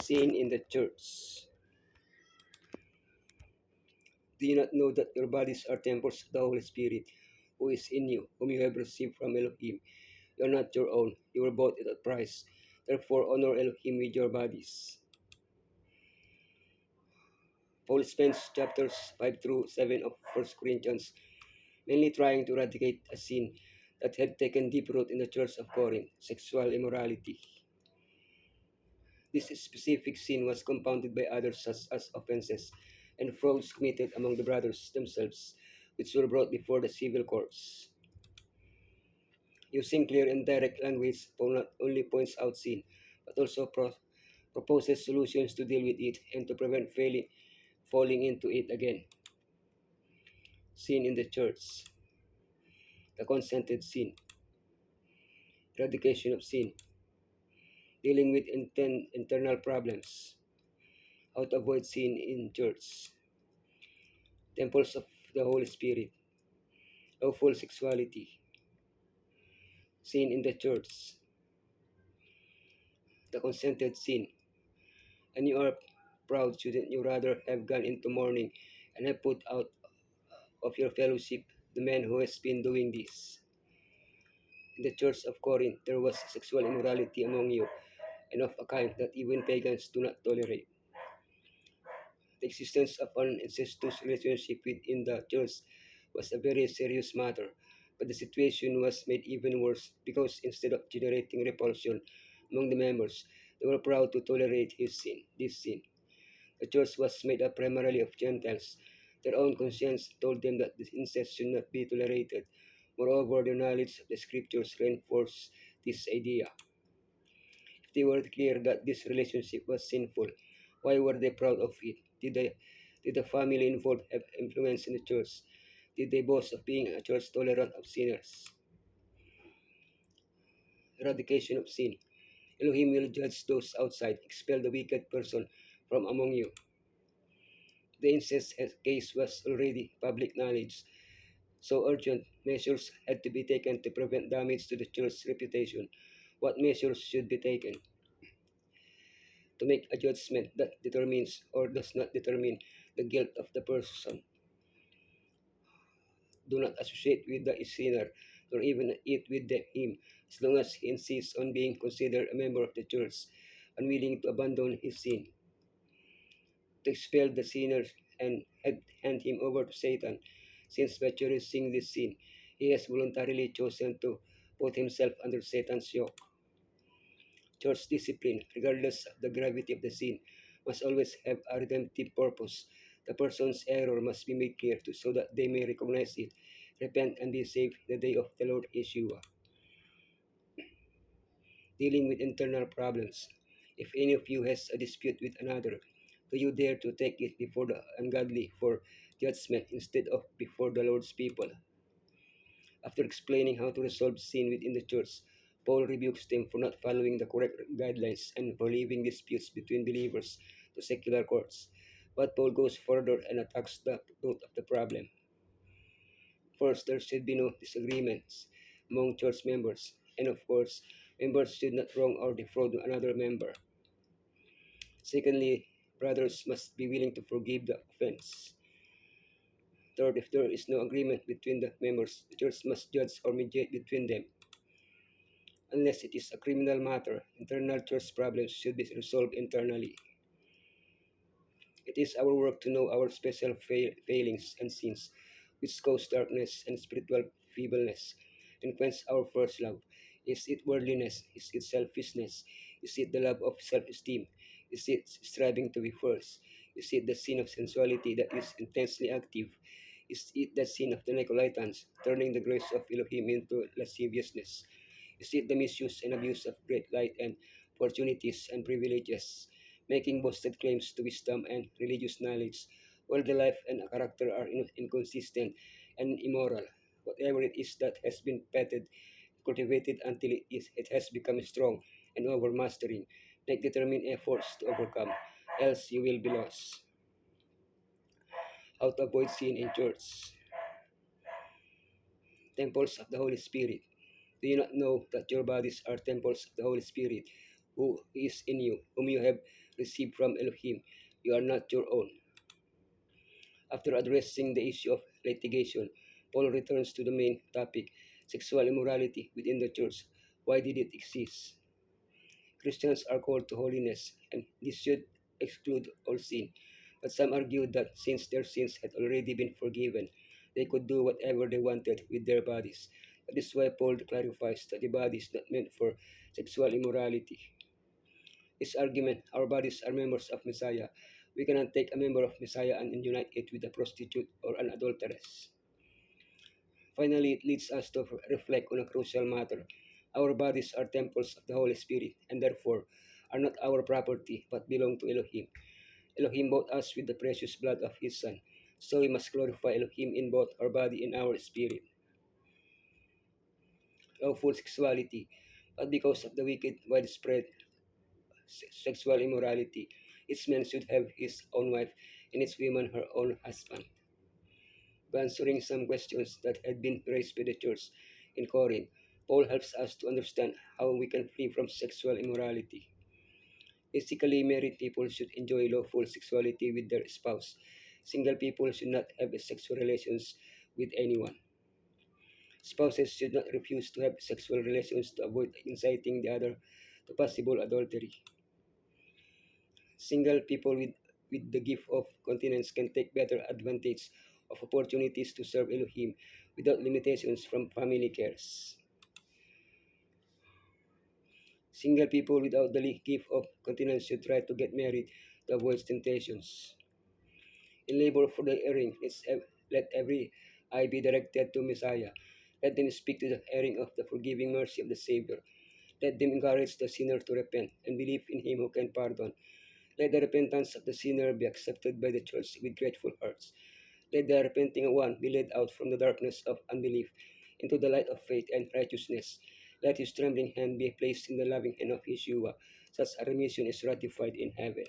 Seen in the church. Do you not know that your bodies are temples of the Holy Spirit, who is in you, whom you have received from Elohim? You are not your own, you were bought at a price. Therefore, honor Elohim with your bodies. Paul spends chapters 5 through 7 of 1 Corinthians mainly trying to eradicate a sin that had taken deep root in the church of Corinth, sexual immorality. This specific sin was compounded by others such as offenses and frauds committed among the brothers themselves, which were brought before the civil courts. Using clear and direct language, Paul not only points out sin, but also proposes solutions to deal with it and to prevent falling into it again. Sin in the church, the consented sin, eradication of sin, dealing with internal problems, how to avoid sin in church, temples of the Holy Spirit, lawful sexuality, sin in the church, the consented sin, and you are proud, shouldn't you rather have gone into mourning and have put out of your fellowship the man who has been doing this? In the church of Corinth, there was sexual immorality among you, and of a kind that even pagans do not tolerate. The existence of an incestuous relationship within the church was a very serious matter, but the situation was made even worse because instead of generating repulsion among the members, they were proud to tolerate this sin. The church was made up primarily of Gentiles. Their own conscience told them that this incest should not be tolerated. Moreover, their knowledge of the scriptures reinforced this idea. If they were clear that this relationship was sinful, why were they proud of it? Did the family involved have influence in the church? Did they boast of being a church tolerant of sinners? Eradication of sin. Elohim will judge those outside, expel the wicked person from among you. The incest case was already public knowledge, so urgent measures had to be taken to prevent damage to the church's reputation. What measures should be taken? To make a judgment that determines or does not determine the guilt of the person. Do not associate with the sinner, nor even eat with him, as long as he insists on being considered a member of the church, unwilling to abandon his sin. To expel the sinner and hand him over to Satan, since by cherishing this sin, he has voluntarily chosen to put himself under Satan's yoke. Church discipline, regardless of the gravity of the sin, must always have a redemptive purpose. The person's error must be made clear so that they may recognize it, repent, and be saved the day of the Lord Yeshua. Dealing with internal problems. If any of you has a dispute with another, do you dare to take it before the ungodly for judgment instead of before the Lord's people? After explaining how to resolve sin within the church, Paul rebukes them for not following the correct guidelines and for leaving disputes between believers to secular courts. But Paul goes further and attacks the root of the problem. First, there should be no disagreements among church members, and of course, members should not wrong or defraud another member. Secondly, brothers must be willing to forgive the offense. Third, if there is no agreement between the members, the church must judge or mediate between them. Unless it is a criminal matter, internal church problems should be resolved internally. It is our work to know our special failings and sins, which cause darkness and spiritual feebleness, and quench our first love. Is it worldliness? Is it selfishness? Is it the love of self-esteem? Is it striving to be first? Is it the sin of sensuality that is intensely active? Is it the sin of the Nicolaitans, turning the grace of Elohim into lasciviousness? Is it the misuse and abuse of great light and opportunities and privileges, making boasted claims to wisdom and religious knowledge, while the life and character are inconsistent and immoral? Whatever it is that has been petted, cultivated until it has become strong and overmastering, make determined efforts to overcome, else you will be lost. How to avoid sin in church. Temples of the Holy Spirit. Do you not know that your bodies are temples of the Holy Spirit, who is in you, whom you have received from Elohim. You are not your own. After addressing the issue of litigation, Paul returns to the main topic, sexual immorality within the church. Why did it exist? Christians are called to holiness, and this should exclude all sin. But some argued that since their sins had already been forgiven, they could do whatever they wanted with their bodies. That is why Paul clarifies that the body is not meant for sexual immorality. His argument, our bodies are members of Messiah. We cannot take a member of Messiah and unite it with a prostitute or an adulteress. Finally, it leads us to reflect on a crucial matter. Our bodies are temples of the Holy Spirit and therefore are not our property but belong to Elohim. Elohim bought us with the precious blood of His Son, so we must glorify Elohim in both our body and our spirit. Lawful sexuality, but because of the wicked, widespread sexual immorality, its man should have his own wife and its woman her own husband. By answering some questions that had been raised by the church in Corinth, Paul helps us to understand how we can flee from sexual immorality. Basically, married people should enjoy lawful sexuality with their spouse. Single people should not have sexual relations with anyone. Spouses should not refuse to have sexual relations to avoid inciting the other to possible adultery. Single people with the gift of continence can take better advantage of opportunities to serve Elohim without limitations from family cares. Single people without the gift of continence should try to get married to avoid temptations. In labor for the erring, let every eye be directed to Messiah. Let them speak to the erring of the forgiving mercy of the Savior. Let them encourage the sinner to repent and believe in Him who can pardon. Let the repentance of the sinner be accepted by the church with grateful hearts. Let the repenting one be led out from the darkness of unbelief into the light of faith and righteousness. Let his trembling hand be placed in the loving hand of Yeshua. Such a remission is ratified in heaven.